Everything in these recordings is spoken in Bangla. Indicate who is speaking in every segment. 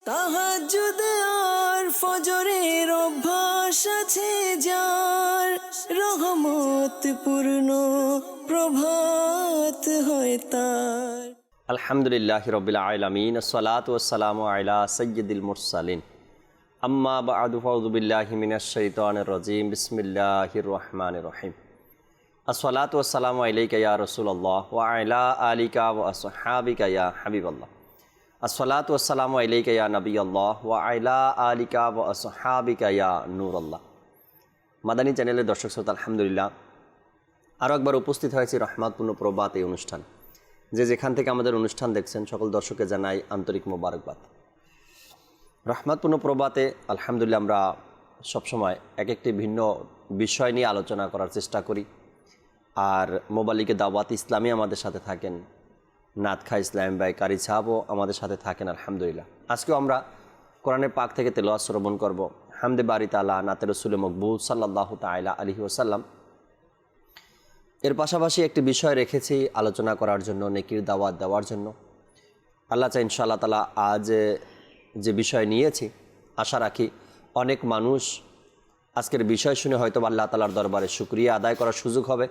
Speaker 1: তাহাজ্জুদ আর ফজরের অভ্যাস আছে যার, রহমত পূর্ণ প্রভাত হয় তার।
Speaker 2: আলহামদুলিল্লাহি রাব্বিল আলামিন, আসসালাতু ওয়াসসালামু আলা সাইয়্যিদিল মুরসালিন, আম্মা বা'দু, ফাউযু বিল্লাহি মিনাশ শাইতানির রাজীম, বিসমিল্লাহির রহমানির রহিম। আসসালাতু ওয়াসসালামু আলাইকা ইয়া রাসূলুল্লাহ ওয়া আলা আলিকা ওয়া আসহাবিকা ইয়া হাবিবাল্লাহ। আসসালাতু ওয়াসসালামু আলাইকা ইয়া নবিয়াল্লাহ ওয়া আলা আলিকা ওয়া আসহাবিকা ইয়া নূরাল্লাহ। মাদানী চ্যানেলের দর্শক শ্রোতা, আলহামদুলিল্লাহ আরও একবার উপস্থিত হয়েছি রহমতপূর্ণ প্রভাত এই অনুষ্ঠান। যে যেখান থেকে আমাদের অনুষ্ঠান দেখছেন সকল দর্শককে জানাই আন্তরিক মোবারকবাদ। রহমতপূর্ণ প্রভাতে আলহামদুলিল্লাহ আমরা সবসময় এক একটি ভিন্ন বিষয় নিয়ে আলোচনা করার চেষ্টা করি। আর মোবালিকে দাওয়াত ইসলামী আমাদের সাথে থাকেন, নাতখা ইসলাম ভাই কারি সাহাবও আমাদের সাথে থাকেন আলহামদুলিল্লাহ। আজকেও আমরা কোরআনের পাক থেকে তেলাওয়াত শ্রবণ করব। হামদে বারি তাআলা, নাতে রাসূল মকবুল সাল্লাল্লাহু তাআলা আলাইহি ওয়াসাল্লাম। এর পাশাপাশি একটি বিষয় রেখেছি আলোচনা করার জন্য, নেকির দাওয়াত দেওয়ার জন্য। আল্লাহ চাই ইনশাআল্লাহ তাআলা আজ যে বিষয় নিয়েছি, আশা রাখি অনেক মানুষ আজকের বিষয় শুনে হয়তো আল্লাহ তাআলার দরবারে শুকরিয়া আদায় করার সুযোগ হবে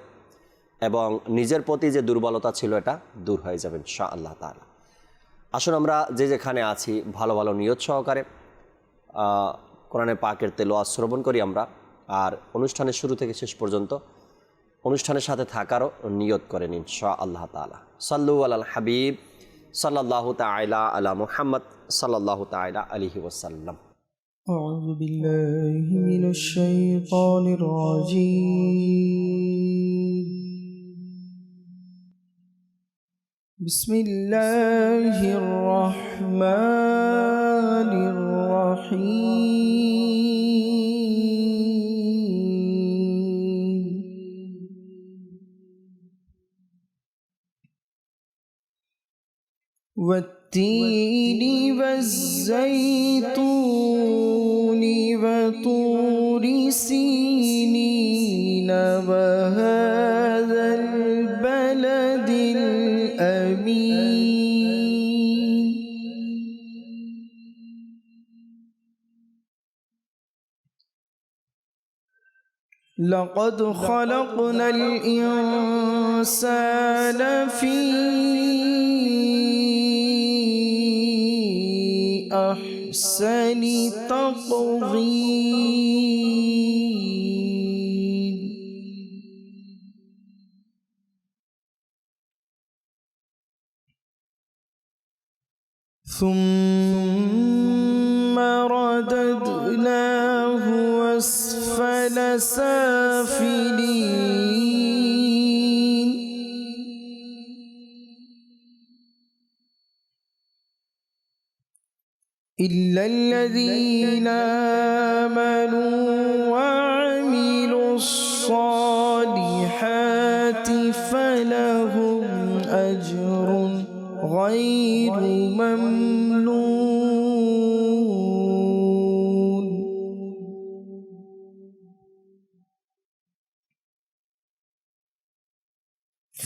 Speaker 2: এবং নিজের প্রতি যে দুর্বলতা ছিল এটা দূর হয়ে যাবে ইনশাআল্লাহ তাআলা। আসুন আমরা যে যেখানে আছি ভালো ভালো নিয়ত সহকারে কোরআনে পাকের তেলাওয়াত শ্রবণ করি আমরা, আর অনুষ্ঠানের শুরু থেকে শেষ পর্যন্ত অনুষ্ঠানের সাথে থাকারও নিয়ত করেন ইনশাআল্লাহ তাআলা। সাল্লু আলাল হাবিব সাল্লাল্লাহু তাআলা আলা মুহাম্মদ সাল্লাল্লাহু তাআলা আলাইহি ওয়াসাল্লাম।
Speaker 3: أعوذ بالله من الشيطان الرجيم. بسم الله الرحمن الرحيم. والتين والزيتون وطور سينين وهذا البلد الأمين. لقد خلقنا الإنسان في أحسن تقويم. ثم رددناه أسفل سافلين. إلا الذين آمنوا وعملوا الصالحات فلهم أجر غير ممنون.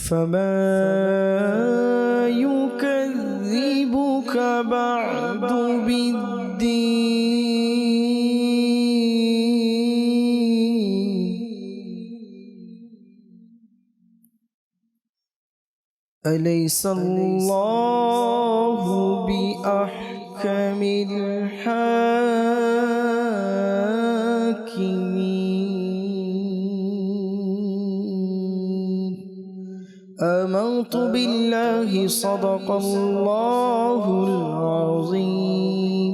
Speaker 3: فما يكذبك بعد بالدين. أليس الله بأحكم الحاكمين. آمنت بالله صدق الله العظيم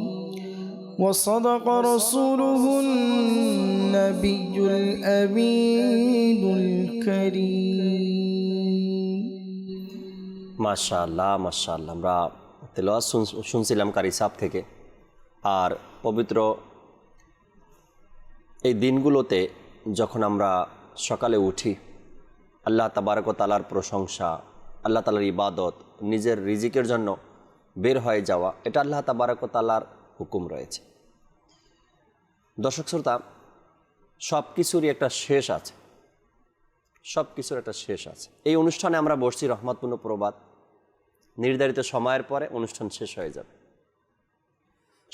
Speaker 3: وصدق رسوله النبي الأمين الكريم.
Speaker 2: মাশাআল্লাহ মাশাআল্লাহ। আমরা তেলাওয়াত শুনছিলাম কারি সাহেব থেকে। আর পবিত্র এই দিনগুলোতে যখন আমরা সকালে উঠি, আল্লাহ তাবারক ওয়া তাআলার প্রশংসা, আল্লাহ তাআলার ইবাদত, নিজের রিজিকের জন্য বের হয়ে যাওয়া, এটা আল্লাহ তাবারক ওয়া তাআলার হুকুম রয়েছে। দর্শক শ্রোতা, সব কিছুরই একটা শেষ আছে, সব কিছুর একটা শেষ আছে। এই অনুষ্ঠানে আমরা বসছি রহমতপূর্ণ প্রভাত, নির্ধারিত সময়ের পরে অনুষ্ঠান শেষ হয়ে যাবে।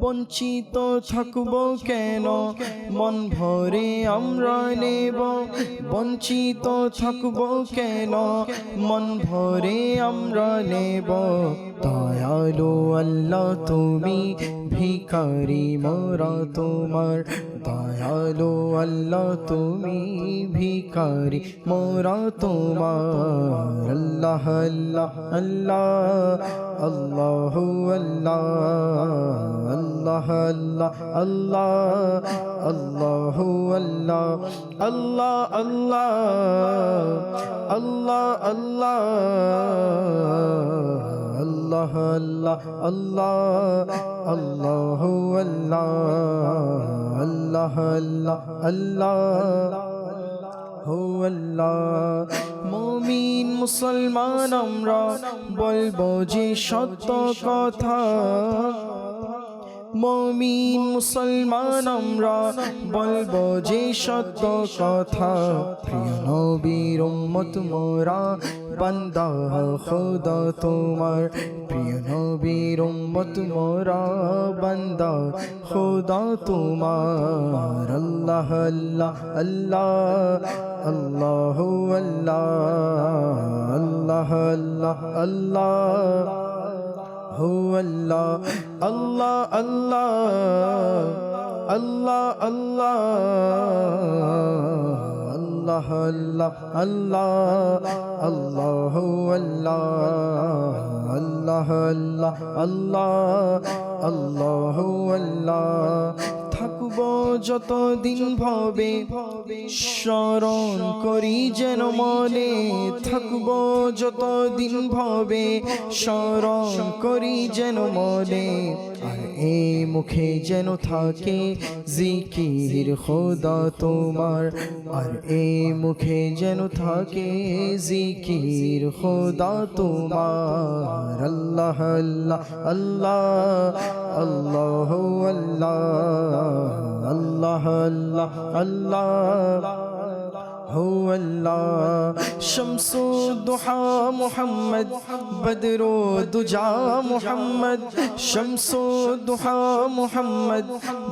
Speaker 3: বঞ্চিত থাকবো কেন, মন ভরে আমরা নেব। বঞ্চিত থাকবো কেন, মন ভরে আমরা নেব। দয়ালু আল্লাহ তুমি, ভিখারি মোরা তোমার। দয়ালু আল্লাহ তুমি, ভিখারি মোরা তোমার। আল্লাহ আল্লাহ আল্লাহ আল্লাহু আল্লাহ, আল্লাহ আল্লাহ আল্লাহ আল্লাহু আল্লাহ, আল্লাহ আল্লাহ আল্লাহ আল্লাহ আল্লাহ আল্লাহ আল্লাহ আল্লাহু আল্লাহ, আল্লাহ আল্লাহ আল্লাহু আল্লাহ। মুমিন মুসলমান আমরা বলবো যে সত্য কথা। মুমিন মুসলমান আমরা বলবো যে সত্য কথা। প্রিয় নবীর উম্মত মোরা, বান্দা খোদা তোমার। প্রিয় নবীর উম্মত মোরা, বান্দা খোদা তোমার। আল্লাহ আল্লাহ আল্লাহ আল্লাহু আল্লাহ, আল্লাহ আল্লাহ আল্লাহ হু আল্লাহ, আল্লাহ আল্লাহ আল্লাহ আল্লাহ আল্লাহ আল্লাহ আল্লাহ আল্লাহু আল্লাহ, আল্লাহ আল্লাহ আল্লাহ আল্লাহু আল্লাহ। থাকবো যতদিন ভবে স্মরণ করি যেন মনে। থাকবো যতদিন ভবে স্মরণ করি যেন মনে। আর এই মুখে যেন থাকে জিকির খোদা তোমার। আর এই মুখে যেন থাকে জিকির খোদা তোমার। আল্লাহ আল্লাহ আল্লাহ আল্লাহু আল্লাহ, আল্লাহ আল্লাহ আল্লাহু আল্লাহ। শামসুদ্দুহা মুহাম্মদ, বদরুদ্দুজা মুহাম্মদ। শামসুদ্দুহা মুহাম্মদ,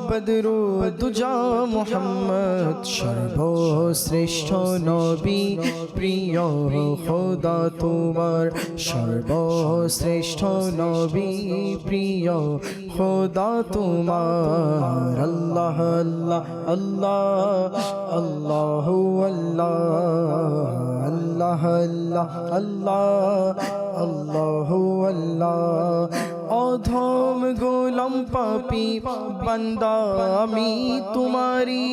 Speaker 3: বদরুদ্দুজা মুহাম্মদ। সর্বশ্রেষ্ঠ নবী, প্রিয় খোদা তোমার। সর্বশ্রেষ্ঠ নবী, প্রিয় খোদা তোমার। আল্লাহ আল্লাহ আল্লাহ আল্লাহু আল্লাহ, আল্লাহ আল্লাহ আল্লাহ আল্লাহু আল্লাহ। অধম গোলাম পাপী বান্দা আমি তোমারি।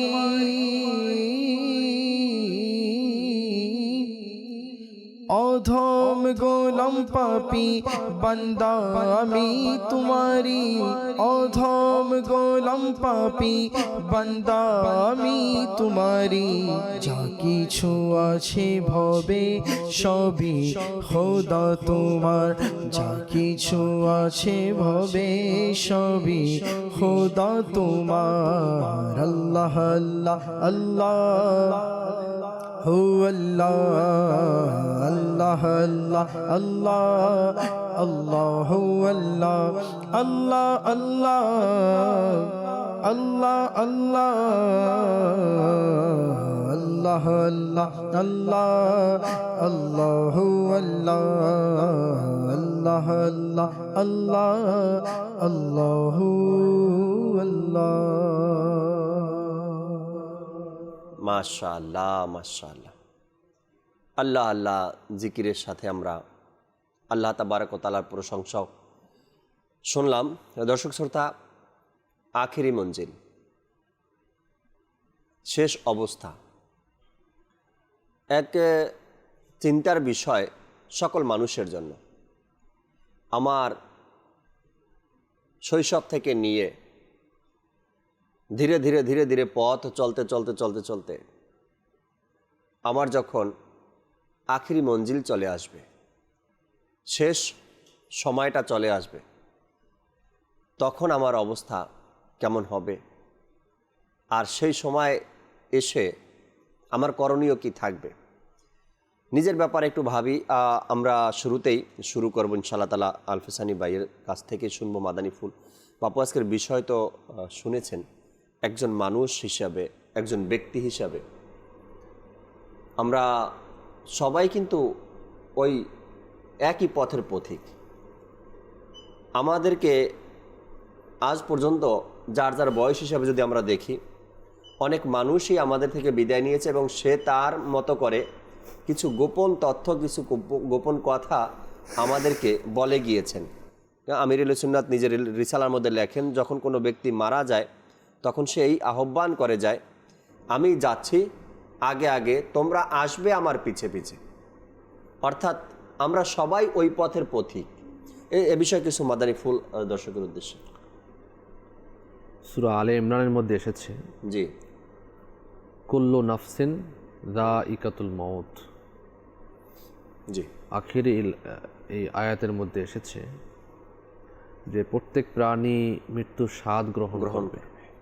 Speaker 3: অধম গোলাম পাপী বান্দা আমি তোমারি। অধম গোলাম পাপী বান্দা আমি তোমারি। যা কিছু আছে ভবে সবই খোদা তোমার। যা কিছু আছে ভবে সবই খোদা তোমার। আল্লাহ আল্লাহ আল্লাহ হু আল্লাহ, আল্লাহ আল্লাহ আল্লাহ আল্লাহু আল্লাহ, আল্লাহ আল্লাহ আল্লাহ আল্লাহ আল্লাহ আল্লাহ আল্লাহ আল্লাহু আল্লাহ, আল্লাহ আল্লাহ আল্লাহ আল্লাহু আল্লাহ।
Speaker 2: মাশাআল্লাহ মাশাআল্লাহ। আল্লাহ আল্লাহ জিকিরের সাথে আমরা আল্লাহ তাবারক ওয়া তাআলার প্রশংসা শুনলাম। দর্শক শ্রোতা, আখিরি মঞ্জিল, শেষ অবস্থা, এক চিন্তার বিষয় সকল মানুষের জন্য। আমার শৈশব থেকে নিয়ে ধীরে ধীরে ধীরে ধীরে পথ চলতে চলতে চলতে চলতে আমার যখন আখিরি মঞ্জিল চলে আসবে, শেষ সময়টা চলে আসবে, তখন আমার অবস্থা কেমন হবে, আর সেই সময় এসে আমার করণীয় কি থাকবে, নিজের ব্যাপারে একটু ভাবি। আমরা শুরুতেই শুরু করব ইনশাআল্লাহ তাআলা আলফেসানি ভাইয়ের কাছ থেকে শুনবো মাদানী ফুল। বাপু আজকের বিষয় তো শুনেছেন, একজন মানুষ হিসাবে, একজন ব্যক্তি হিসাবে আমরা সবাই কিন্তু ওই একই পথের পথিক। আমাদেরকে আজ পর্যন্ত যার যার বয়স হিসাবে যদি আমরা দেখি, অনেক মানুষই আমাদের থেকে বিদায় নিয়েছে এবং সে তার মতো করে কিছু গোপন তথ্য, কিছু গোপন কথা আমাদেরকে বলে গিয়েছেন। আমিরুল সুন্নাত নিজের রিসালার মধ্যে লেখেন, যখন কোনো ব্যক্তি মারা যায় তখন সে এই আহ্বান করে যায়, আমি যাচ্ছি, আগে আগে তোমরা আসবে আমার পিছে পিছে। অর্থাৎ আমরা সবাই ওই পথের পথিক। এ বিষয়ে কিছু মাদানী ফুল দর্শকের উদ্দেশ্যে।
Speaker 4: সূরা আলে ইমরানের মধ্যে এসেছে,
Speaker 2: জি,
Speaker 4: কুল্লু নাফসিন যায়িকাতুল মউত।
Speaker 2: জি,
Speaker 4: আখিরে এই আয়াতের মধ্যে এসেছে যে প্রত্যেক প্রাণী মৃত্যুর স্বাদ গ্রহণ করবে।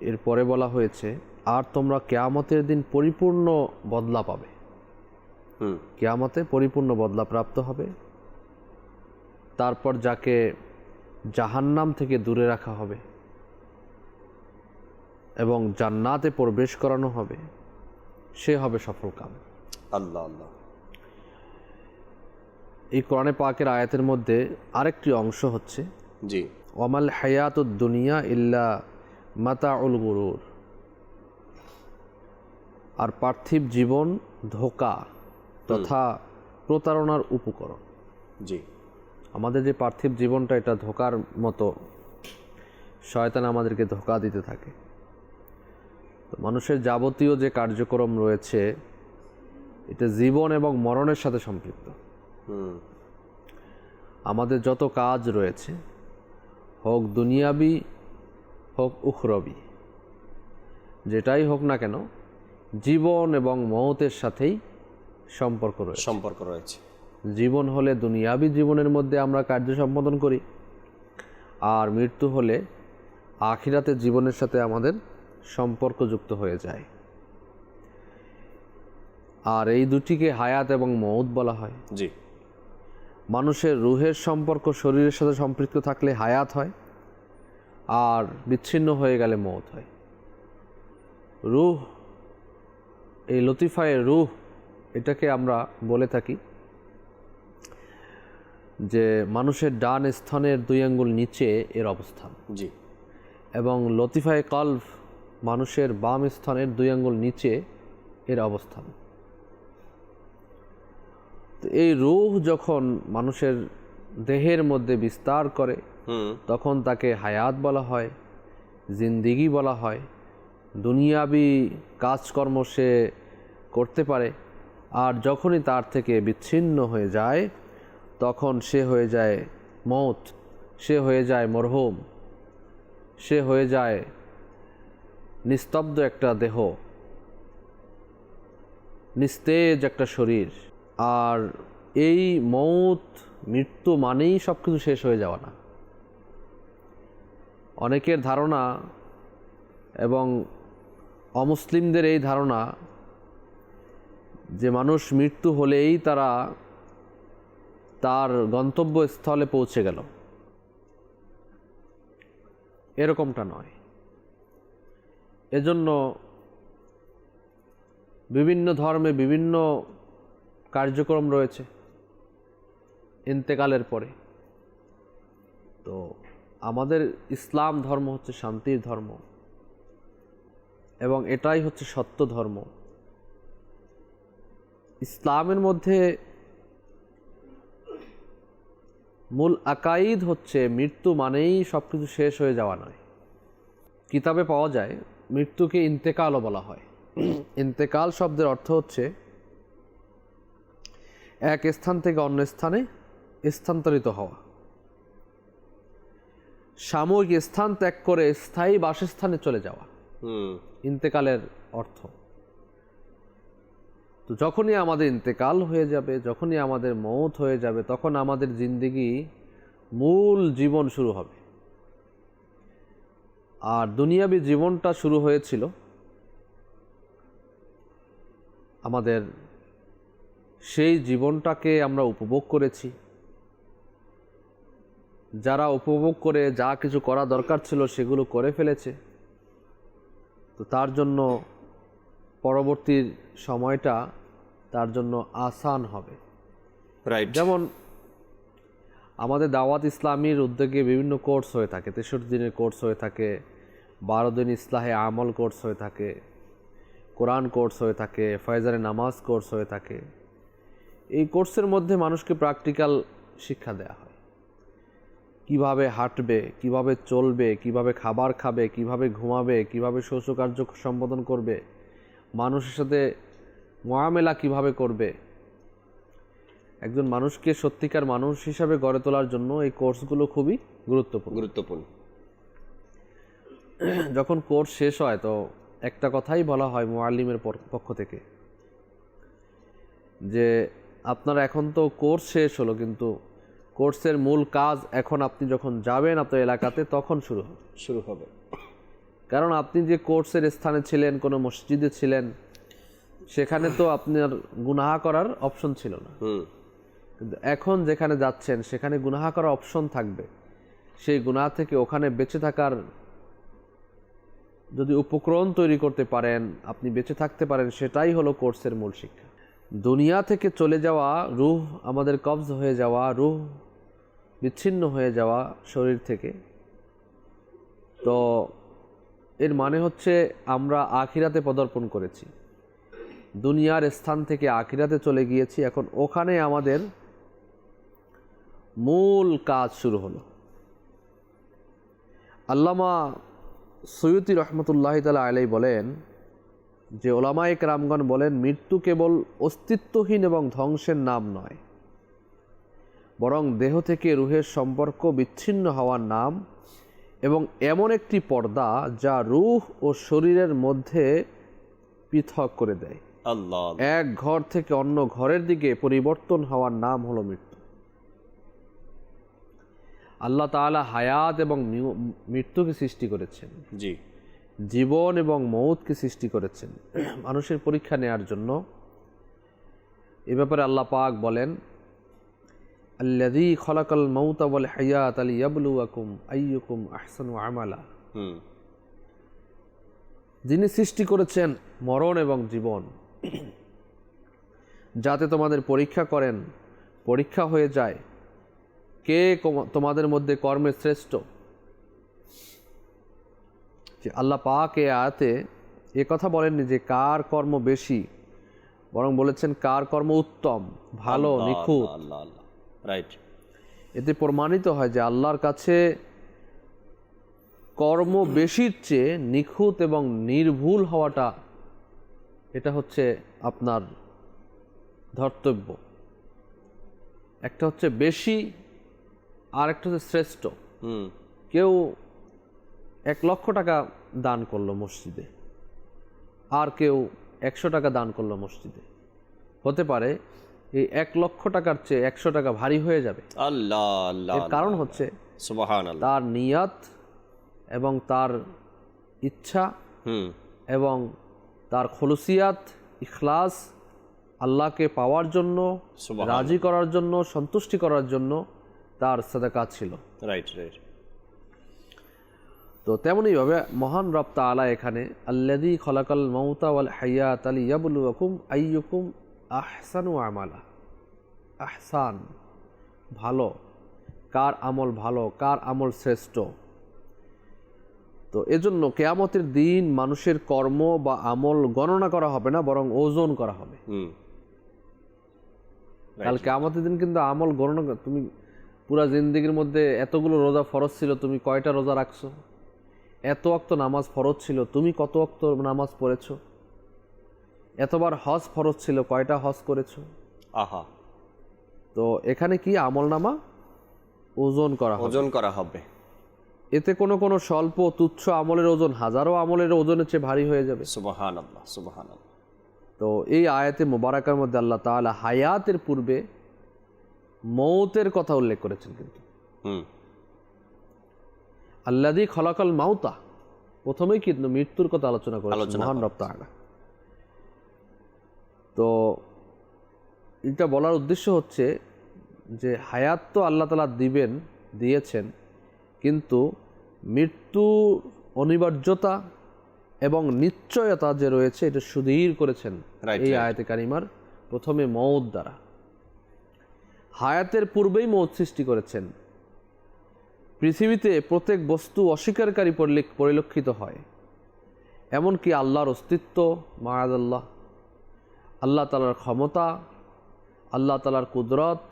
Speaker 4: এরপরে বলা হয়েছে, আর তোমরা কিয়ামতের দিন পরিপূর্ণ বদলা পাবে। কিয়ামতে পরিপূর্ণ বদলা প্রাপ্ত হবে। তারপর যাকে জাহান্নাম থেকে দূরে রাখা হবে এবং জান্নাতে প্রবেশ করানো হবে, সে হবে সফলকাম।
Speaker 2: আল্লাহ আল্লাহ।
Speaker 4: এই কোরআনে পাকের আয়াতের মধ্যে আরেকটি অংশ হচ্ছে,
Speaker 2: জি,
Speaker 4: ওয়ামাল হায়াতুদ দুনিয়া ইল্লা মাতাউল গুরুর। আর পার্থিব জীবন ধোঁকা তথা প্রতারণার উপকরণ।
Speaker 2: জি,
Speaker 4: আমাদের যে পার্থিব জীবনটা, এটা ধোঁকার মতো, শয়তান আমাদেরকে ধোঁকা দিতে থাকে। তো মানুষের যাবতীয় যে কার্যক্রম রয়েছে, এটা জীবন এবং মরণের সাথে সম্পৃক্ত। আমাদের যত কাজ রয়েছে, হোক দুনিয়াবি হোক উখরবি, যেটাই হোক না কেন, জীবন এবং মওতের সাথেই সম্পর্ক রয়েছে। জীবন হলে দুনিয়াবি জীবনের মধ্যে আমরা কার্য সম্পাদন করি, আর মৃত্যু হলে আখিরাতের জীবনের সাথে আমাদের সম্পর্কযুক্ত হয়ে যায়। আর এই দুটিকে হায়াত এবং মওত বলা হয়।
Speaker 2: জি,
Speaker 4: মানুষের রুহের সম্পর্ক শরীরের সাথে সম্পৃক্ত থাকলে হায়াত হয়, আর বিচ্ছিন্ন হয়ে গেলে মওত হয়। রুহ, এই লতিফায়ে রুহ, এটাকে আমরা বলে থাকি যে মানুষের ডান স্তনের 2 আঙ্গুল নিচে এর অবস্থান।
Speaker 2: জি,
Speaker 4: এবং লতিফায়ে কলব, মানুষের বাম স্তনের 2 আঙ্গুল নিচে এর অবস্থান। তো এই রূহ যখন মানুষের দেহের মধ্যে বিস্তার করে, তখন তাকে হায়াত বলা হয়, জিন্দিগি বলা হয়। দুনিয়াবি কাজকর্ম সে করতে পারে, আর যখনই তার থেকে বিচ্ছিন্ন হয়ে যায়, তখন সে হয়ে যায় মওত, সে হয়ে যায় মরহুম, সে হয়ে যায় নিস্তব্ধ একটা দেহ, নিস্তেজ একটা শরীর। আর এই মওত, মৃত্যু মানেই সব কিছু শেষ হয়ে যাওয়া না। অনেকের ধারণা এবং অমুসলিমদের এই ধারণা যে মানুষ মৃত্যু হলেই তার গন্তব্যস্থলে পৌঁছে গেল। এরকমটা নয়। এজন্য বিভিন্ন ধর্মে বিভিন্ন কার্যক্রম রয়েছে ইন্তেকালের পরে। তো আমাদের ইসলাম ধর্ম হচ্ছে শান্তির ধর্ম, এবং এটাই হচ্ছে সত্য ধর্ম। ইসলামের মধ্যে মূল আকাইদ হচ্ছে মৃত্যু মানেই সব কিছু শেষ হয়ে যাওয়া নয়। কিতাবে পাওয়া যায় মৃত্যুকে ইন্তেকালও বলা হয়। ইন্তেকাল শব্দের অর্থ হচ্ছে এক স্থান থেকে অন্য স্থানে স্থানান্তরিত হওয়া, সাময়িক স্থান ত্যাগ করে স্থায়ী বাসস্থানে চলে যাওয়া, ইন্তেকালের অর্থ। তো যখনই আমাদের ইন্তেকাল হয়ে যাবে, যখনই আমাদের মওত হয়ে যাবে, তখন আমাদের জিন্দেগি মূল জীবন শুরু হবে। আর দুনিয়াবি জীবনটা শুরু হয়েছিল আমাদের, সেই জীবনটাকে আমরা উপভোগ করেছি, যারা উপভোগ করে যা কিছু করা দরকার ছিল সেগুলো করে ফেলেছে, তো তার জন্য পরবর্তী সময়টা তার জন্য আসান হবে।
Speaker 2: রাইট।
Speaker 4: যেমন আমাদের দাওয়াত ইসলামীর উদ্যোগে বিভিন্ন কোর্স হয়ে থাকে, 63 দিনের কোর্স হয়ে থাকে, 12 দিন ইসলাহে আমল কোর্স হয়ে থাকে, কোরআন কোর্স হয়ে থাকে, ফয়জারে নামাজ কোর্স হয়ে থাকে। এই কোর্সের মধ্যে মানুষকে প্র্যাকটিক্যাল শিক্ষা দেয়া হয়, কিভাবে হাঁটবে, কিভাবে চলবে, কিভাবে খাবার খাবে, কিভাবে ঘুমাবে, কিভাবে শৌচকার্য সম্পাদন করবে, মানুষের সাথে মুআমেলা কিভাবে করবে। একজন মানুষকে সত্যিকার মানুষ হিসাবে গড়ে তোলার জন্য এই কোর্সগুলো খুবই গুরুত্বপূর্ণ। যখন কোর্স শেষ হয় তো একটা কথাই বলা হয় মুআল্লিমের পক্ষ থেকে, যে আপনার এখন তো কোর্স শেষ হলো, কিন্তু কোর্সের মূল কাজ এখন আপনি যখন যাবেন আপনার এলাকাতে তখন শুরু হবে। কারণ আপনি যে কোর্সের স্থানে ছিলেন, কোনো মসজিদে ছিলেন, সেখানে তো আপনার গুনাহ করার অপশন ছিল না। কিন্তু এখন যেখানে যাচ্ছেন সেখানে গুনাহ করার অপশন থাকবে। সেই গুনাহ থেকে ওখানে বেঁচে থাকার যদি উপকরণ তৈরি করতে পারেন, আপনি বেঁচে থাকতে পারেন, সেটাই হলো কোর্সের মূল শিক্ষা। দুনিয়া থেকে চলে যাওয়া, রূহ আমাদের কবজ হয়ে যাওয়া, রূহ বিচ্ছিন্ন হয়ে যাওয়া শরীর থেকে, তো এর মানে হচ্ছে আমরা আখিরাতে পদার্পণ করেছি, দুনিয়ার স্থান থেকে আখিরাতে চলে গিয়েছি। এখন ওখানে আমাদের মূল কাজ শুরু হলো। আল্লামা সৈয়দী রহমতুল্লাহ তাআলা আলাইহি বলেন যে ওলামায়ে কেরামগণ বলেন, মৃত্যু কেবল অস্তিত্বহীন এবং ধ্বংসের নাম নয়, বরং দেহ থেকে রূহের সম্পর্ক বিচ্ছিন্ন হওয়ার নাম এবং এমন একটি পর্দা যা রূহ ও শরীরের মধ্যে পৃথক করে দেয়।
Speaker 2: আল্লাহ।
Speaker 4: এক ঘর থেকে অন্য ঘরের দিকে পরিবর্তন হওয়ার নাম হলো মৃত্যু। আল্লাহ তাআলা হায়াত এবং মৃত্যুকে সৃষ্টি করেছেন,
Speaker 2: জি,
Speaker 4: জীবন এবং মৌতকে সৃষ্টি করেছেন মানুষের পরীক্ষা নেয়ার জন্য। এ ব্যাপারে আল্লাহ পাক বলেন, আল্লাযী খলাকাল মাউতা ওয়াল হায়াতা লিয়াবলুয়াকুম আইয়ুকুম আহসানু আমালা। যিনি সৃষ্টি করেছেন মরণ এবং জীবন, যাতে তোমাদের পরীক্ষা করেন, পরীক্ষা হয়ে যায় কে তোমাদের মধ্যে কর্মে শ্রেষ্ঠ। যে আল্লাহ পাক এ আয়াতে এ কথা বলেননি যে কার কর্ম বেশি, বরং বলেছেন কার কর্ম উত্তম, ভালো, নিখুঁত।
Speaker 2: রাইট।
Speaker 4: এতে প্রমাণিত হয় যে আল্লাহর কাছে কর্ম বেশির চেয়ে নিখুঁত এবং নির্ভুল হওয়াটা, এটা হচ্ছে আপনার ধর্তব্য। একটা হচ্ছে বেশি, আর একটা হচ্ছে শ্রেষ্ঠ। কেউ 1 লক্ষ টাকা দান করলো মসজিদে, আর কেউ 100 টাকা দান করলো মসজিদে, হতে পারে এই 1 লক্ষ টাকার চেয়ে 100 টাকা ভারী হয়ে যাবে।
Speaker 2: আল্লাহ আল্লাহ।
Speaker 4: এর কারণ হচ্ছে
Speaker 2: সুবহানাল্লাহ,
Speaker 4: তার নিয়ত এবং তার ইচ্ছা এবং তার খুলুসিয়াত, ইখলাস, আল্লাহকে পাওয়ার জন্য, রাজি করার জন্য, সন্তুষ্টি করার জন্য তার সাদাকা ছিল।
Speaker 2: Right right.
Speaker 4: তো তেমনইভাবে মহান রব তাআলা এখানে আল্লাযী খলাকাল মাউতা ওয়াল হায়াতা লিয়াবলুয়াকুম আইয়ুকুম আহসানু আমালা। আহসান, ভালো, কার আমল ভালো, কার আমল শ্রেষ্ঠ। তো এজন্য কিয়ামতের দিন মানুষের কর্ম বা আমল গণনা করা হবে না, বরং ওজন করা হবে। কাল কিয়ামতের দিন কিন্তু আমল গণনা, তুমি পুরা জিন্দেগির মধ্যে এতগুলো রোজা ফরজ ছিল, তুমি কয়টা রোজা রাখছো? এত ওয়াক্ত নামাজ ফরজ ছিল, তুমি কত ওয়াক্ত নামাজ পড়েছো? এতবার হজ ফরজ ছিল, কয়টা হজ করেছো?
Speaker 2: আহা।
Speaker 4: তো এখানে কি আমলনামা ওজন করা হবে। এতে কোনো স্বল্প তুচ্ছ আমলের ওজন হাজারো আমলের ওজনের চেয়ে ভারী হয়ে যাবে।
Speaker 2: সুবহানাল্লাহ সুবহানাল্লাহ।
Speaker 4: তো এই আয়াতে মুবারাকার মধ্যে আল্লাহ তাআলা হায়াতের পূর্বে মৌতের কথা উল্লেখ করেছেন। কিন্তু আল্লাযী খলাকাল মাউতা, প্রথমেই কিন্তু মৃত্যুর কথা আলোচনা করেছেন মহান রব তাআলা। তো এটা বলার উদ্দেশ্য হচ্ছে যে হায়াত তো আল্লাহ তাআলা দিবেন, দিয়েছেন, কিন্তু মৃত্যু অনিবার্যতা এবং নিশ্চয়তা যে রয়েছে এটা সুদৃঢ় করেছেন এই আয়াতে কারিমার প্রথমে মওত দ্বারা। হায়াতের পূর্বেই মওত সৃষ্টি করেছেন। পৃথিবীতে প্রত্যেক বস্তু অস্বীকারী পরিলক্ষিত হয়, এমনকি আল্লাহর অস্তিত্ব, মাআযাল্লাহ, আল্লাহ তাআলার ক্ষমতা, আল্লাহ তাআলার কুদরত,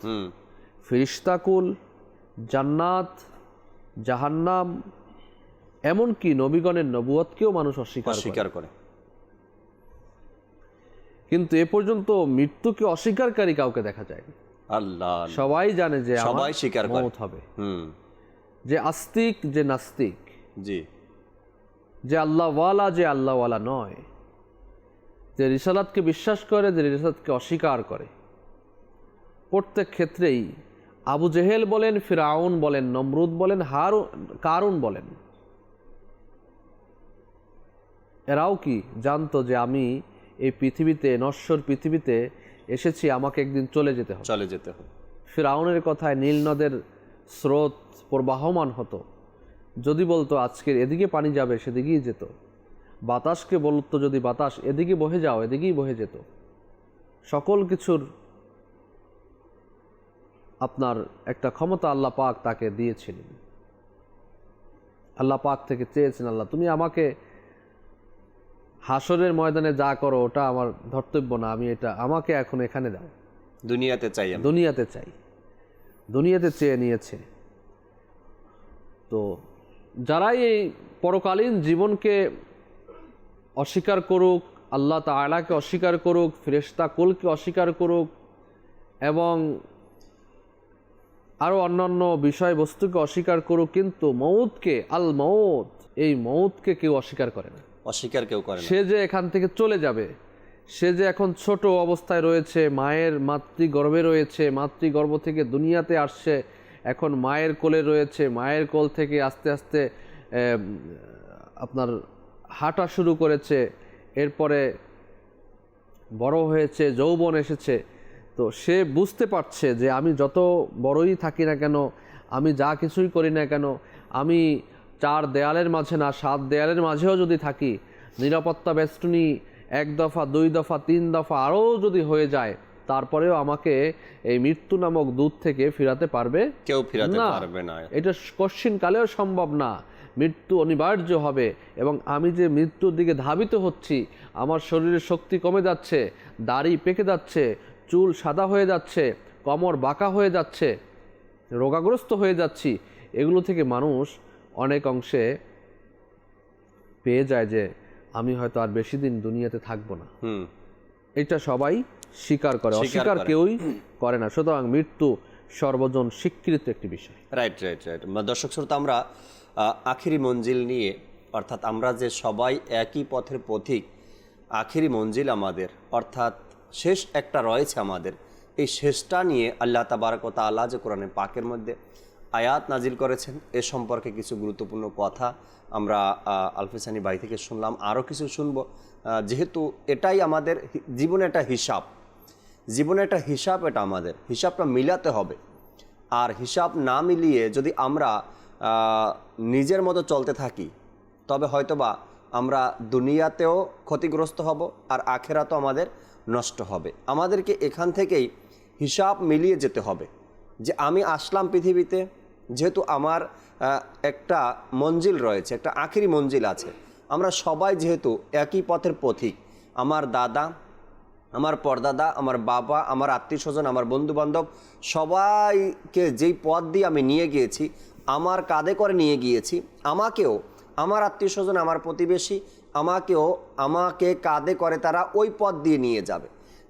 Speaker 4: ফেরেশতাকুল, জান্নাত, জাহান্নাম, এমনকি নবীগণের নবুয়তকেও মানুষ অস্বীকার করে। কিন্তু এ পর্যন্ত মৃত্যুকে অস্বীকারী কাউকে দেখা যায়নি।
Speaker 2: আল্লাহ,
Speaker 4: সবাই জানে যে
Speaker 2: সবাই স্বীকার করে
Speaker 4: মওত হবে। যে আস্তিক যে নাস্তিক,
Speaker 2: জি,
Speaker 4: যে আল্লাহওয়ালা যে আল্লাহওয়ালা নয়, যে রিসালাতকে বিশ্বাস করে যে রিসালাতকে অস্বীকার করে, প্রত্যেক ক্ষেত্রেই আবু জেহেল বলেন, ফিরাউন বলেন, নমরুদ বলেন, কারুন বলেন, এরাও কি জানতো যে আমি এই পৃথিবীতে, নশ্বর পৃথিবীতে এসেছি, আমাকে একদিন চলে যেতে হবে। ফিরাউনের কথায় নীল নদের স্রোত প্রবাহমান হতো, যদি বলতো আজকের এদিকে পানি যাবে সেদিকেই যেত। বাতাসকে বলতো যদি বাতাস এদিকে বহে যাও, এদিকেই বহে যেত। সকল কিছুর আপনার একটা ক্ষমতা আল্লাহ পাক তাকে দিয়েছিলেন। আল্লাহ পাক থেকে চেয়েছেন, আল্লাহ তুমি আমাকে হাসরের ময়দানে যা করো ওটা আমার ধর্তব্য না, আমি এটা আমাকে এখন এখানে দাও,
Speaker 2: দুনিয়াতে চাই।
Speaker 4: দুনিয়াতে চেয়ে নিয়েছে। তো যারাই এই পরকালীন জীবনকে অস্বীকার করুক, আল্লাহ তাআলাকে অস্বীকার করুক, ফেরেশতা কুলকে অস্বীকার করুক, এবং আরও অন্যান্য বিষয়বস্তুকে অস্বীকার করুক, কিন্তু মওতকে, এই মওতকে কেউ অস্বীকার করে না। সে যে এখান থেকে চলে যাবে, সে যে এখন ছোট অবস্থায় রয়েছে, মায়ের মাতৃগর্ভে রয়েছে, মাতৃগর্ভ থেকে দুনিয়াতে আসছে, এখন মায়ের কোলে রয়েছে, মায়ের কোল থেকে আস্তে আস্তে আপনার হাঁটা শুরু করেছে, এরপরে বড় হয়েছে, যৌবন এসেছে। তো সে বুঝতে পারছে যে আমি যত বড়ই থাকি না কেন, আমি যা কিছুই করি না কেন, আমি 4 দেয়ালের মাঝে না 7 দেয়ালের মাঝেও যদি থাকি, নিরাপত্তা বেষ্টনী 1 দফা 2 দফা 3 দফা আরও যদি হয়ে যায়, তারপরেও আমাকে এই মৃত্যু নামক দূত থেকে ফিরাতে পারবে
Speaker 2: কেউ পারবে না।
Speaker 4: এটা কশ্চিনকালেও সম্ভব না। মৃত্যু অনিবার্য হবে, এবং আমি যে মৃত্যুর দিকে ধাবিত হচ্ছি, আমার শরীরের শক্তি কমে যাচ্ছে, দাড়ি পেকে যাচ্ছে, চুল সাদা হয়ে যাচ্ছে, কোমর বাঁকা হয়ে যাচ্ছে, রোগাগ্রস্ত হয়ে যাচ্ছি, এগুলো থেকে মানুষ অনেক অংশে পেয়ে যায় যে আমি হয়তো আর বেশি দিন দুনিয়াতে থাকবো না। এটা সবাই স্বীকার করে, অস্বীকার কেউই করে না। সুতরাং মৃত্যু সর্বজন স্বীকৃত একটি বিষয়।
Speaker 2: রাইট। দর্শক শ্রোতা, আমরা আখিরি মঞ্জিল নিয়ে, অর্থাৎ আমরা যে সবাই একই পথের পথিক, আখিরি মঞ্জিল আমাদের, অর্থাৎ শেষ একটা রয়েছে আমাদের, এই শেষটা নিয়ে আল্লাহ তাবারক ওয়া তাআলা যে কোরআনে পাকের মধ্যে আয়াত নাজিল করেছেন, এ সম্পর্কে কিছু গুরুত্বপূর্ণ কথা আমরা আলফিস সানি ভাই থেকে শুনলাম, আরও কিছু শুনব। যেহেতু এটাই আমাদের জীবনে একটা হিসাব, এটা আমাদের হিসাবটা মিলাতে হবে। আর হিসাব না মিলিয়ে যদি আমরা নিজের মতো চলতে থাকি, তবে হয়তোবা আমরা দুনিয়াতেও ক্ষতিগ্রস্ত হব, আর আখেরাতেও আমাদের নষ্ট হবে। আমাদেরকে এখান থেকেই হিসাব মিলিয়ে যেতে হবে যে আমি আসলাম পৃথিবীতে, যেহেতু আমার একটা মঞ্জিল রয়েছে, একটা আখিরি মঞ্জিল আছে। আমরা সবাই যেহেতু একই পথের পথিক, আমার দাদা, আমার পরদাদা, আমার বাবা, আমার আত্মীয় স্বজন, আমার বন্ধুবান্ধব, সবাইকে যেই পথ দিয়ে আমি নিয়ে গিয়েছি, আমার কাঁধে করে নিয়ে গিয়েছি, আমাকেও আমার আত্মীয় স্বজন, আমার প্রতিবেশী আমাকে কাঁধে করে তারা ওই পথ দিয়ে নিয়ে যাবে।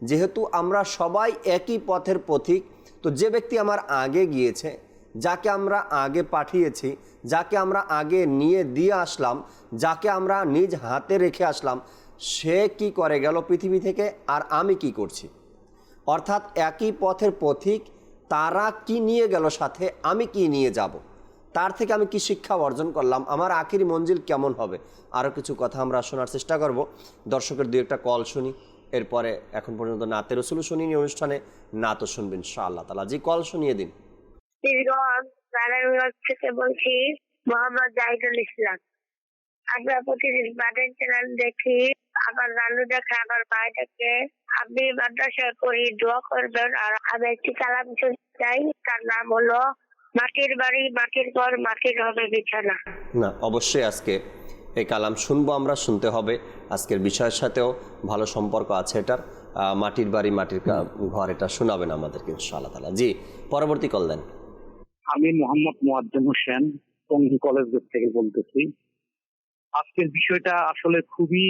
Speaker 2: যেহেতু আমরা সবাই একই পথের পথিক, তো যে ব্যক্তি আমার আগে গিয়েছে, যাকে আমরা আগে পাঠিয়েছি, যাকে আমরা আগে নিয়ে দিয়ে আসলাম, যাকে আমরা নিজ হাতে রেখে আসলাম, সে কি করে গেল পৃথিবী থেকে, আর আমি কি করছি। অর্থাৎ একই পথের পথিক, তারা কি নিয়ে গেল সাথে, আমি কি নিয়ে যাব, তার থেকে আমি কি শিক্ষা অর্জন করলাম, আমার আখিরি মঞ্জিল কেমন হবে। আরও কিছু কথা আমরা শোনার চেষ্টা করব। দর্শকের 2-1টা কল শুনি, এরপরে এখন পর্যন্ত নাতে রসুল শুনিনি অনুষ্ঠানে, না তো শুনবেন ইনশাআল্লাহ তাআলা। জি, কল শুনিয়ে দিন।
Speaker 5: নারায়ণগঞ্জ থেকে বলছি, মোহাম্মদ জাহিদুল ইসলাম। আমরা প্রতিদিন বাদের চ্যানেল দেখি, আমার নানু দেখে, আমার ভাই দেখে। আমি মাদ্রাসায় পড়ি, দোয়া করবেন। আর আমি একটি কালাম শুনতে চাই, তার নাম হলো মাটির বাড়ি, মাটির ঘর, মাটির হবে বিছানা।
Speaker 2: না, অবশ্যই আজকে এই কালাম শুনবো আমরা, শুনতে হবে। আজকের বিষয়ের সাথেও ভালো সম্পর্ক আছে এটার। মাটির বাড়ি, মাটির ঘর, এটা শোনাবেন আমাদেরকে ইনশাআল্লাহ তাআলা। জি, পরবর্তী কল দেন।
Speaker 6: আমি মোহাম্মদ মুয়াজ্জেম হোসেন, টঙ্গী কলেজ থেকে বলতেছি। আজকের বিষয়টা আসলে খুবই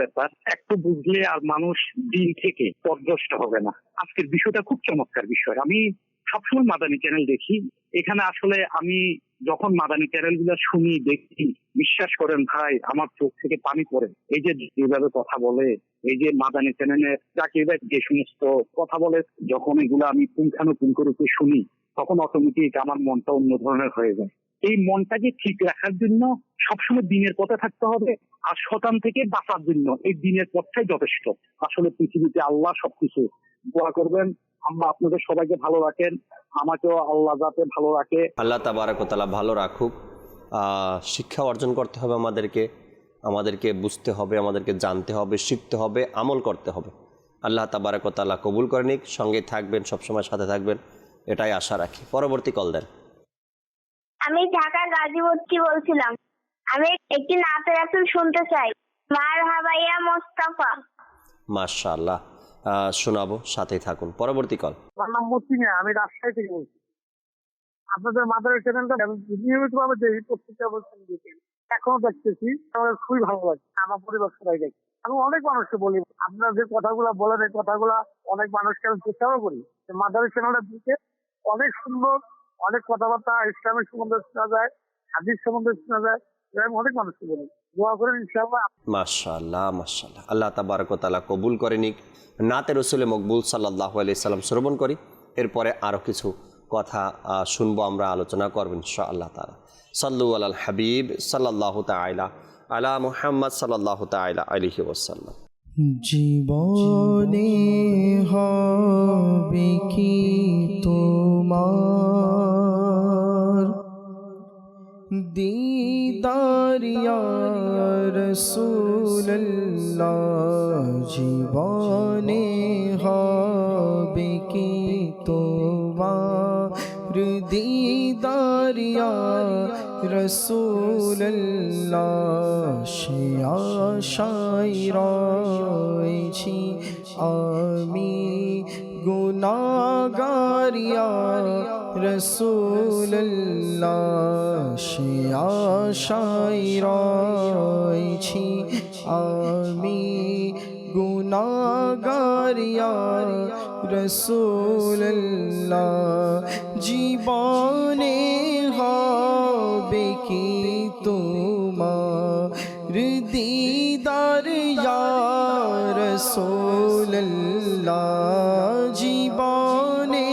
Speaker 6: ব্যাপার, একটু বুঝলে আর মানুষ দিন থেকে পথভ্রষ্ট হবে না। আজকের বিষয়টা খুব চমৎকার বিষয়। আমি সবসময় মাদানী চ্যানেল দেখি। এখানে আসলে আমি যখন মাদানী চ্যানেল গুলো শুনি, দেখি, বিশ্বাস করেন ভাই, আমার চোখ থেকে পানি পড়ে। এই যে যেভাবে কথা বলে, এই যে মাদানী চ্যানেলে জাকির ভাই যে সমস্ত কথা বলে, যখন এগুলো আমি পুঙ্খানুপুঙ্খ রূপে শুনি, তখন অটোমেটিক আমার মনটা অন্য ধরনের হয়ে যায়। এই মনটাকে ঠিক রাখার জন্য সবসময় দিনের পথে থাকতে হবে, আর শয়তান থেকে বাঁচার জন্য এই দিনের পথটাই যথেষ্ট। আসলে পৃথিবীতে আল্লাহ সবকিছু। দোয়া করবেন আল্লাহ আপনাদের সবাইকে ভালো রাখেন, আমাকেও আল্লাহ যাতে ভালো রাখে।
Speaker 2: আল্লাহ তাবারক ওয়া তাআলা ভালো রাখুক। শিক্ষা অর্জন করতে হবে আমাদেরকে বুঝতে হবে, আমাদেরকে জানতে হবে, শিখতে হবে, আমল করতে হবে। আল্লাহ তাবারক ওয়া তাআলা কবুল করে নিক। সঙ্গে থাকবেন, সবসময় সাথে থাকবেন, এটাই আশা রাখি। পরবর্তী কল দেন।
Speaker 5: আমি ঢাকা গাজীপুর থেকে বলছিলাম। আমি একটি নাতের রাসূল শুনতে চাই, মারহাবা ইয়া মুস্তাফা।
Speaker 2: মাশাআল্লাহ, শোনাবো, সাথেই থাকুন। পরবর্তী কল।
Speaker 6: আমার নাম মতিনা, আমি রাজশাহী থেকে বলছি। আপনাদের মাদার চ্যানেলটা নিয়মিত ভাবে দেখি, প্রত্যেকটা বছর দেখি, এখনো দেখতেছি। আমার খুবই ভালো লাগে, আমার পরিবার সবাই দেখি। আমি অনেক মানুষকে বলি, আপনারা যে কথাগুলো বলেন, এই কথাগুলো অনেক মানুষকে আমি চেষ্টাও করি। মাদার চ্যানেলটা দিকে অনেক সুন্দর, অনেক কথাবার্তা ইসলামের সম্বন্ধে শোনা যায়, হাদিস সম্বন্ধে শোনা যায়। আমি অনেক মানুষকে বলি, দোয়া করেন ইনশাআল্লাহ।
Speaker 2: মাশাআল্লাহ, মাশাআল্লাহ, আল্লাহ তাবারক ওয়া তাআলা কবুল করে নিক। নাতে রসুল মকবুল সাল্লাল্লাহু আলাইহি সাল্লাম শ্রবণ করি, এরপরে আরও কিছু কথা শুনবো, আমরা আলোচনা করব ইনশাআল্লাহ তাআলা। সাল্লু আলাল হাবিব সাল্লাল্লাহু তাআলা আলা মুহাম্মদ সাল্লাল্লাহু তাআলা আলাইহি ওয়াসাল্লাম।
Speaker 3: জীবনে হবে কি তোমার दीदार या रसूलल्लाह जीवाने হবে কি তোমার दीदार या रसूलल्लाह সে আশায় রয়েছি আমি গুনাহগার ইয়া রাসূলুল্লাহ সে আশায় রয়েছি আমি গুনাহগার ইয়া রাসূলুল্লাহ জীবনে হবে কি তোমার দিদার ইয়া রাসূলুল্লাহ জীবনে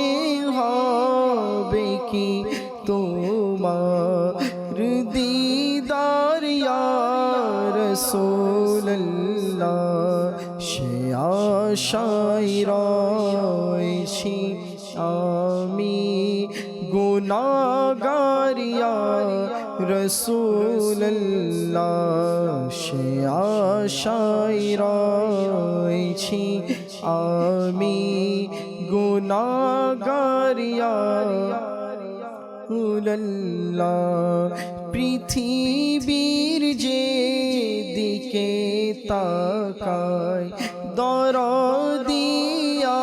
Speaker 3: হবে কি তোমার দিদার ইয়া রাসূলুল্লাহ সে আশায় রয়েছি আমি গুনাহগার ইয়া রাসূলুল্লাহ সে আশায় রয়েছি আমি গুনাহগার ইয়া রাসূলুল্লাহ পৃথিবীর যে দিকে তাকায় দরদি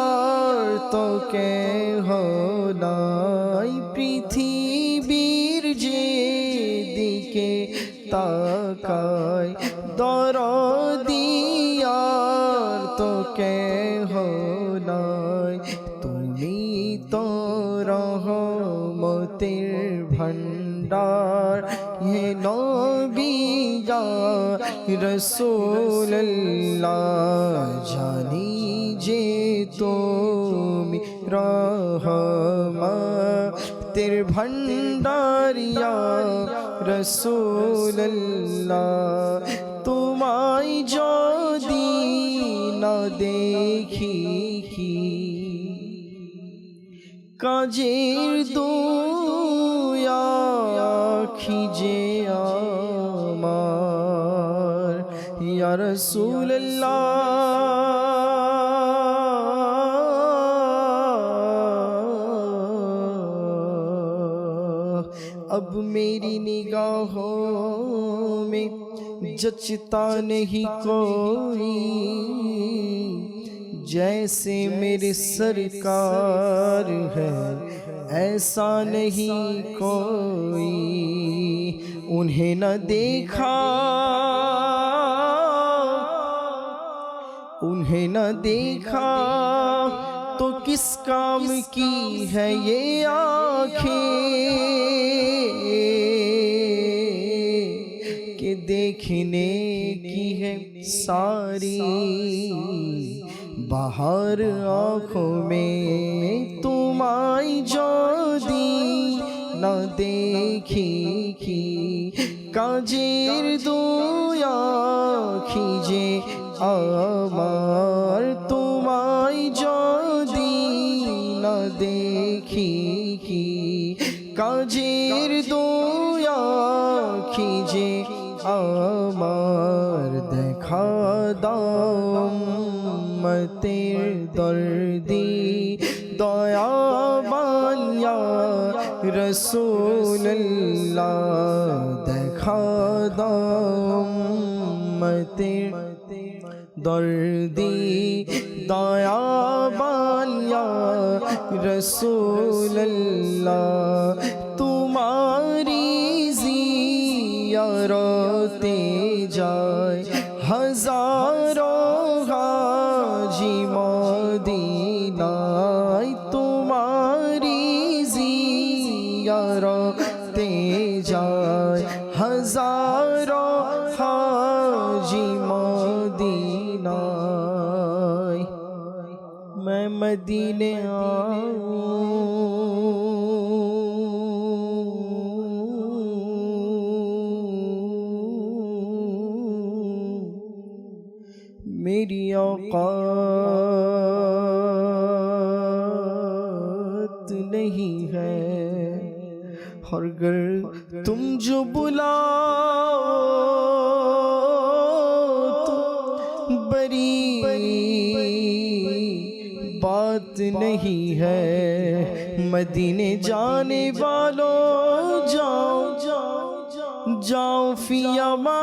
Speaker 3: আর তো কেহ নাই পৃথিবীর যে দিকে তাকায় দরদি আর তো কেহ নাই তুমি তো রহমতের ভান্ডার হে নবী ইয়া রাসূলুল্লাহ জানি যে তুমি রহমতের ভান্ডার ইয়া রাসূলুল্লাহ তোমায় যদি না দেখি কি কাজের দোয়া খিজে আমার ইয়া রাসূলুল্লাহ अब मेरी निगाहों में जचता नहीं कोई जैसे मेरे सरकार है ऐसा नहीं कोई उन्हें न देखा तो किस काम की है ये आँखें कि देखने की है सारी बाहर आँखों में तुम्हारी ज्योति न देखी की काजेर दोया खीजे আমার তোমায় যদি না দেখি কি কাজের দোয়া খিজে আমার দেখা দাও মতের দর্দি দয়াবান ইয়া রাসূলুল্লাহ দেখা দাও মতের दर्दी दयाबान या रसूलल्लाह तुम्हारी ज़ियारते जाए हज़ारों हाजी मदीनाय तुम्हारी ज़ियारते जाए हज़ारों हाजी मैं मदीने मेरी औकात नहीं है और अगर तुम जो बुलाओ तो बड़ी बात नहीं है मदीने जाने वालों जाओ जाओ फी अमानिल्लाह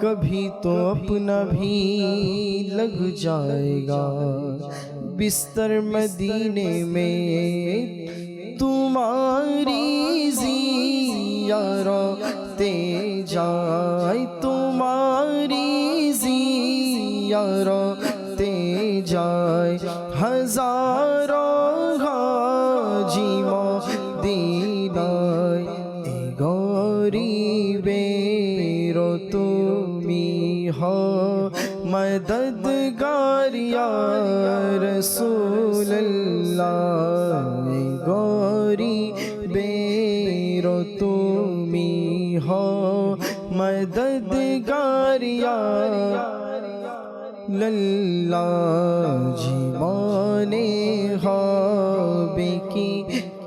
Speaker 3: कभी तो अपना भी लग जाएगा बिस्तर मदीने में तुम्हारी ज़ियारते जाए तुम्हारी ज़ियारते जाए हज़ारों हाजी मदीनाय ए गरीबेरो तुमी हो मददगार या रसूलल्लाह ए गरीबेरो तुमी हो मददगार या लल्ला जीवाने हाबे की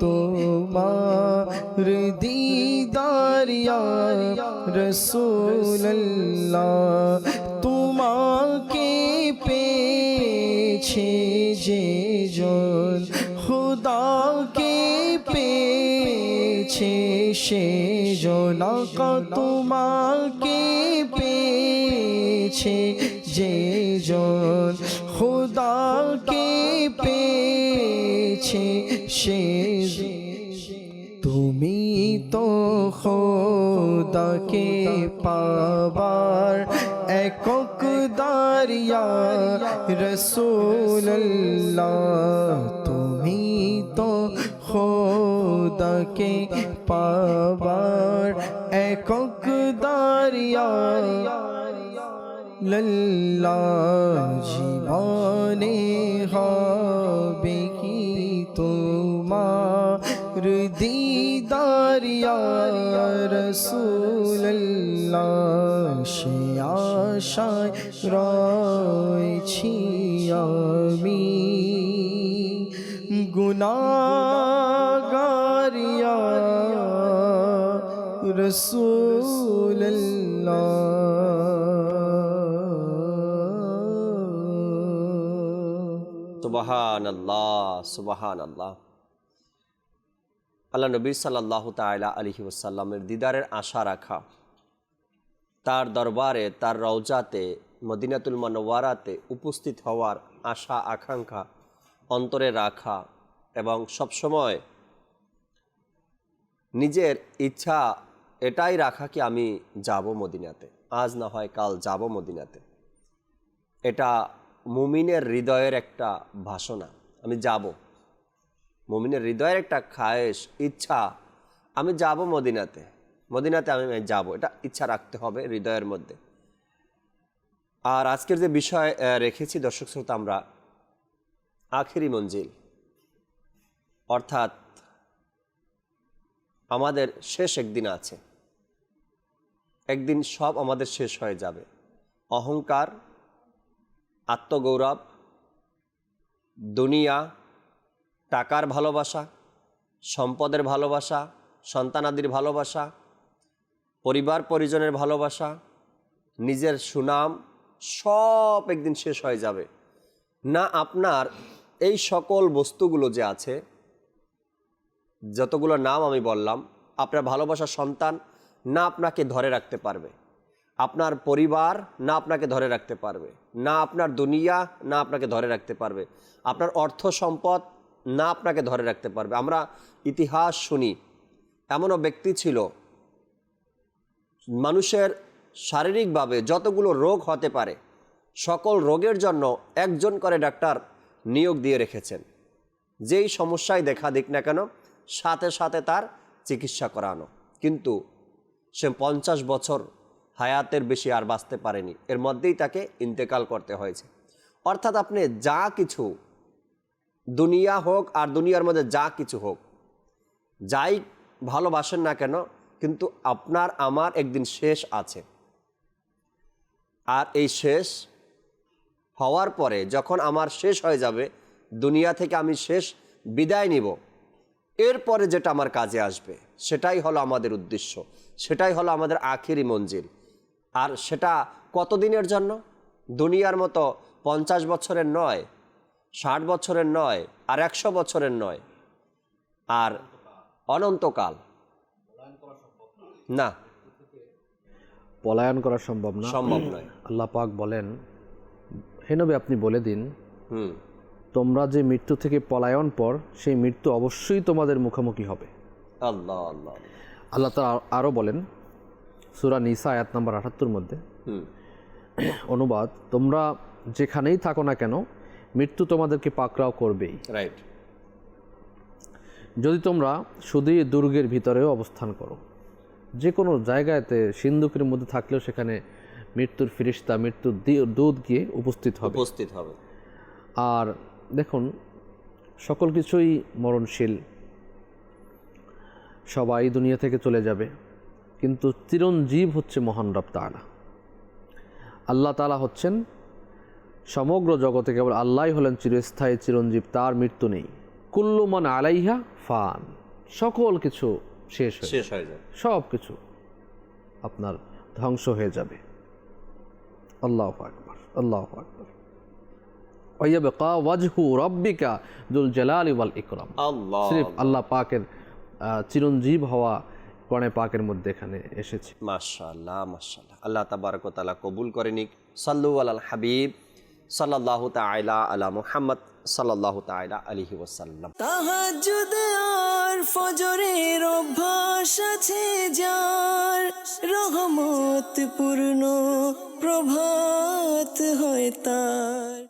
Speaker 3: तुम्हार दीदार या रसूलल्लाह तुम्हाके पीछे जे जोन खुदा के पीछे शे जो नाका तुम्हाके पीछे जे जोन खुदा के पीछे शे তুমি তো খোদা কে পাবার একক দারিয়া রসুল্লাহ তুমি তো খোদা কে পাবার একক দারিয়া लल्ला जीवाने হবে কি তোমার दीदार या रसूलल्लाह সে আশায় রয়েছি আমি गुनाहगार या रसूल अल्लाह।
Speaker 2: সুবহানাল্লাহ, সুবহানাল্লাহ। আল্লাহ নবী সাল্লাল্লাহু তাআলা আলাইহি ওয়াসাল্লামের দিদারের আশা রাখা, তার দরবারে, তার রওজাতে, মদিনাতুল মুনাওয়ারাতে উপস্থিত হওয়ার আশা আকাঙ্ক্ষা অন্তরে রাখা এবং সবসময় নিজের ইচ্ছা এটাই রাখা কি আমি যাব মদিনাতে, আজ না হয় কাল যাব মদিনাতে। এটা মুমিনের হৃদয়ের একটা বাসনা, আমি যাব। মুমিনের হৃদয়ের একটা খায়েশ, ইচ্ছা, আমি যাব মদিনাতে, মদিনাতে আমি যাব, এটা ইচ্ছা রাখতে হবে হৃদয়ের মধ্যে। আর আজকের যে বিষয় রেখেছি দর্শক শ্রোতা, আমরা আখেরি মঞ্জিল, অর্থাৎ আমাদের শেষ একদিন আছে, একদিন সব আমাদের শেষ হয়ে যাবে। অহংকার, আত্মগৌরব, দুনিয়া, টাকার ভালোবাসা, সম্পদের ভালোবাসা, সন্তানাদির ভালোবাসা, পরিবার পরিজনের ভালোবাসা, নিজের সুনাম, সব একদিন শেষ হয়ে যাবে। না আপনার এই সকল বস্তুগুলো যে আছে, যতগুলো নাম আমি বললাম, আপনার ভালোবাসার সন্তান না আপনাকে ধরে রাখতে পারবে, আপনার পরিবার না আপনাকে ধরে রাখতে পারবে, না আপনার দুনিয়া না আপনাকে ধরে রাখতে পারবে, আপনার অর্থ সম্পদ না আপনাকে ধরে রাখতে পারবে। আমরা ইতিহাস শুনি, এমনও ব্যক্তি ছিল, মানুষের শারীরিকভাবে যতগুলো রোগ হতে পারে সকল রোগের জন্য একজন করে ডাক্তার নিয়োগ দিয়ে রেখেছেন, যেই সমস্যায় দেখা দিক না কেন সাথে সাথে তার চিকিৎসা করানো। কিন্তু সে 50 বছর হায়াতের বেশি আর বাঁচতে পারেনি, এর মধ্যেই তাকে ইন্তেকাল করতে হয়েছে। অর্থাৎ আপনি যা কিছু, দুনিয়া হোক আর দুনিয়ার মধ্যে যা কিছু হোক, যাই ভালোবাসেন না কেন, কিন্তু আপনার আমার একদিন শেষ আছে। আর এই শেষ হওয়ার পরে যখন আমার শেষ হয়ে যাবে, দুনিয়া থেকে আমি শেষ বিদায় নিব, এরপরে যেটা আমার কাজে আসবে সেটাই হলো আমাদের উদ্দেশ্য, সেটাই হলো আমাদের আখেরি মঞ্জিল। আর সেটা কতদিনের জন্য? দুনিয়ার মতো 50 বছরের নয়, 60 বছরের নয়, আর 100 বছরের নয়, আর অনন্তকাল না,
Speaker 4: পলায়ন করা সম্ভব না,
Speaker 2: সম্ভব নয়।
Speaker 4: আল্লাহ পাক বলেন, হে নবী আপনি বলে দিন,
Speaker 2: হুম,
Speaker 4: তোমরা যে মৃত্যু থেকে পলায়ন পর, সেই মৃত্যু অবশ্যই তোমাদের মুখোমুখি হবে।
Speaker 2: আল্লাহ আল্লাহ।
Speaker 4: আল্লাহ তাআলা আরও বলেন সূরা নিসা আয়াত নম্বর 78 মধ্যে, অনুবাদ, তোমরা যেখানেই থাকো না কেন মৃত্যু তোমাদেরকে পাকড়াও করবেই।
Speaker 2: রাইট।
Speaker 4: যদি তোমরা শুধুই দুর্গের ভিতরেও অবস্থান করো, যে কোনো জায়গাতে সিন্ধুকের মধ্যে থাকলেও সেখানে মৃত্যুর ফিরিস্তা, মৃত্যুর দূত গিয়ে উপস্থিত হবে। আর দেখুন, সকল কিছুই মরণশীল, সবাই দুনিয়া থেকে চলে যাবে, কিন্তু চিরঞ্জীব হচ্ছে মহান রব তাআলা। আল্লাহ তাআলা হচ্ছেন সমগ্র জগতে, কেবল আল্লাহই হলেন চিরস্থায়ী চিরঞ্জীব, তার মৃত্যু নেই। কুল্লু মান আলাইহা ফান, সকল কিছু শেষ হয়ে যাবে, সব কিছু আপনার ধ্বংস হয়ে যাবে। আল্লাহু আকবার, আল্লাহু আকবার। ওয়ায়াবকা ওয়াজহু রাব্বিকা যুল জালালি ওয়াল ইকরাম।
Speaker 2: আল্লাহ,
Speaker 4: সির্ফ আল্লাহ পাকের চিরঞ্জীব হওয়া কোরআনে পাকের মধ্যে এখানে এসেছে।
Speaker 2: মাশাআল্লাহ, মাশাআল্লাহ। আল্লাহ তাবারক ওয়া তাআলা কবুল করে নিক। সাল্লু আলাল হাবিব সাল্লাল্লাহু তাআলা আলা মুহাম্মদ সাল্লাল্লাহু তাআলা আলাইহি ওয়াসাল্লাম।
Speaker 1: তাহাজ্জুদে আর ফজরের অভ্যাস আছে যার, রহমত পূর্ণ প্রভাত হয় তার।